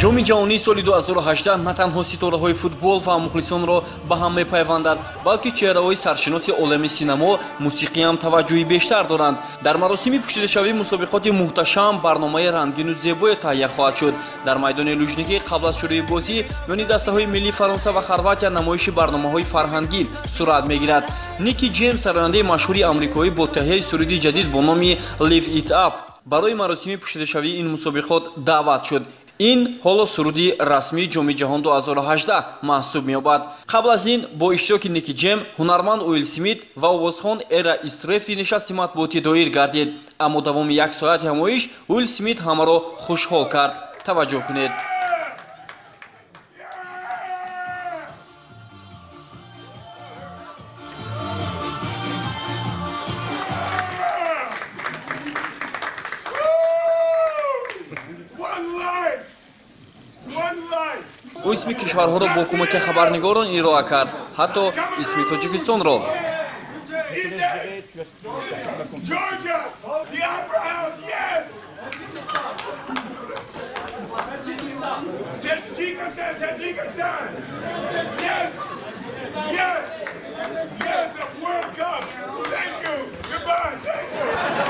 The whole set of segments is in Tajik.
ҷоми ҷаҳонии соли 2018 на танҳо ситораҳои футбол ва мухлисонро ба ҳам мепайвандад, балки чеҳраҳои саршиноси олами синамо, мусиқӣ ҳам таваҷҷӯҳи бештар доранд. Дар маросими пушидашавии мусобиқоти муҳташам барномаи рангину зебое таҳия хоҳад шуд. Дар майдони лужникӣ қабл аз шурӯи бозӣ миёни дастаҳои миллии Фаронса ва Хорватия намоиши барномаҳои фарҳангӣ сурат мегирад. Ники Джеймс, сарояндаи машҳури амрикоӣ бо таҳияи суруди ҷадид бо номи «Live It Up» барои маросими пушидашавии ин мусобиқот даъват шуд. ин ҳоло суруди расмии ҷоми ҷаҳон 2018 маҳсуб меёбад. қабл аз ин бо иштироки Ники Джем, ҳунарманд Уилл Смит ва овозхон Эра Истрефи нишасти матбуотӣ доир гардид. Аммо давоми 1 соати ҳамоиш Уилл Смит ҳамаро хушҳол кард. Таваҷҷӯҳ кунед. ӯ исми кишварҳоро бо кӯмаки хабарнигорон ироа кард, ҳатто исми Тоҷикистонро.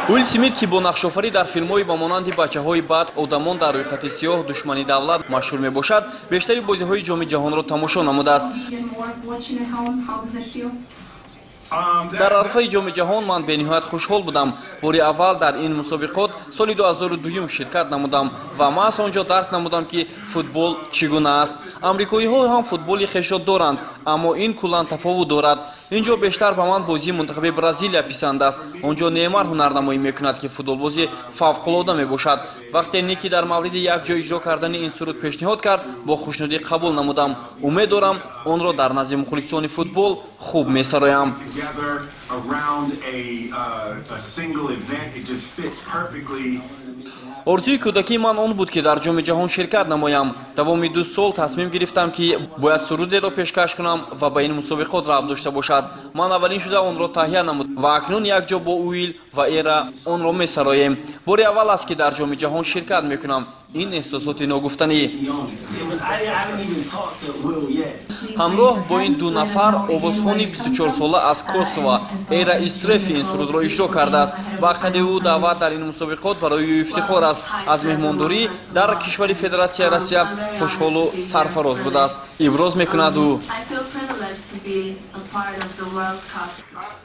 Уилл Смит, ки бо нақшофарӣ дар филмҳои ба монанди бачаҳои бад, одамон дар рӯйхати сиёҳ, душмани давлат машҳур мебошад, бештари бозиҳои ҷоми ҷаҳонро тамошо намудааст. дар арфаи ҷоми ҷаҳон ман бениҳоят хушҳол будам. бори аввал дар ин мусобиқот соли 2002 ширкат намудам ва маҳз он ҷо дарк намудам, ки футбол чӣ гуна аст. амрикоиҳо ҳам футболи хешро доранд, аммо ин куллан тафовут дорад. ин ҷо бештар ба ман бозии мунтахаби Бразилия писанд аст. он ҷо Неймар ҳунарнамоӣ мекунад, ки футболбози фавқулода мебошад. вақте Ники дар мавриди як ҷо иҷро кардани ин суруд пешниҳод кард, бо хушнудӣ қабул намудам. умед дорам онро дар назди мухлисони футбол хуб месароям. орзуи кӯдакии ман он буд, ки дар ҷоми ҷаҳон ширкат намоям. давоми 2 сол тасмим гирифтам, ки бояд сурудеро пешкаш кунам ва ба ин мусобиқот рабт дошта бошад. ман аввалин шуда онро таҳия намудам ва акнун як ҷо бо Уилл ва Эра онро месароем. бори аввал аст, ки дар ҷоми ҷаҳон ширкат мекунам. ин эҳсосоти ногуфтанӣ. ҳамроҳ бо ин 2 нафар овозхони 24сола аз Косово Эра Истрефи ин сурудро иҷро кардааст. ба ақидаи ӯ даъват дар ин мусобиқот барои ӯ ифтихор аст. аз меҳмондорӣ дар кишвари Федератсияи Россия хушҳолу сарфароз будааст, иброз мекунад ӯ.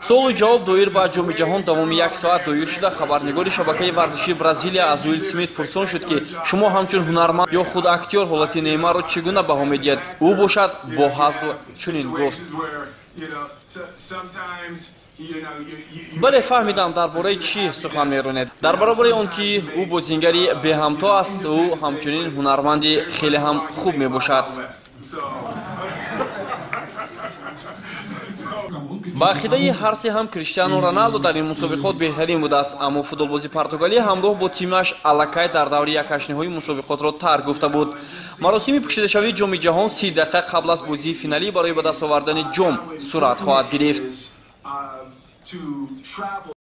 суолу ҷавоб доир ба ҷоми ҷаҳон давоми 1 соат доир шуда, хабарнигори шабакаи варзишии Бразилия аз Уилл Смит пурсон шуд, ки шумо ҳамчун ҳунарманд ё худ актёр ҳолати Неймарро чӣ гуна баҳо медиҳед? ӯ бошад бо ҳазл чунин гуфт: бале, фаҳмидам дар бораи чӣ сухан меронед. дар баробари он ки ӯ бозингари беҳамто аст, ӯ ҳамчунин ҳунарманди хеле ҳам хуб мебошад. ба ақидаи ҳарси ҳам Криштиану Роналду дар ин мусобиқот беҳтарин будааст, аммо футболбози португалӣ ҳамроҳ бо тимаш аллакай дар даври якашниҳои мусобиқотро тарк гуфта буд. маросими пушидашавии ҷоми ҷаҳон 30 дақиқа қабл аз бозии финалӣ барои ба даст овардани ҷом сурат хоҳад гирифт.